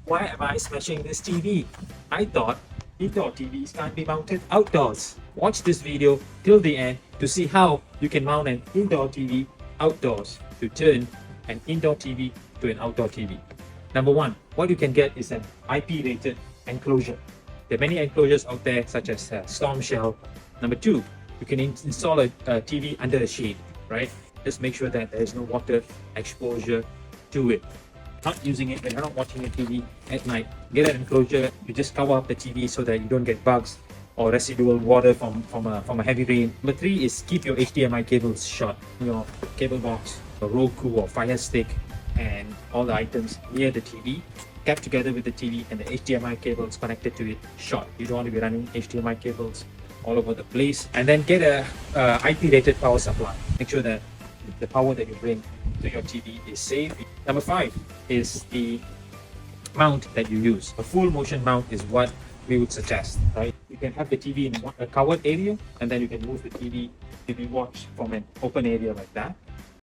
why am I smashing this TV? I thought indoor TVs can't be mounted outdoors. Watch this video till the end to see how you can mount an indoor TV outdoors to turn an indoor TV to an outdoor TV. Number one, what you can get is an IP rated enclosure. There are many enclosures out there such as Storm Shell. Number two, you can install a TV under a shade, right? Just make sure that there is no water exposure to it. Not using it when you're not watching a TV at night. Get an enclosure, you just cover up the TV so that you don't get bugs or residual water from a heavy rain. Number three is keep your HDMI cables short. Your cable box, a Roku or Fire Stick, and all the items near the TV, kept together with the TV and the HDMI cables connected to it short. You don't want to be running HDMI cables all over the place. And then get a IP rated power supply. Make sure that the power that you bring to your TV is safe. Number five is the mount that you use. A full motion mount is what we would suggest, right? You can have the TV in a covered area, and then you can move the TV watch from an open area like that.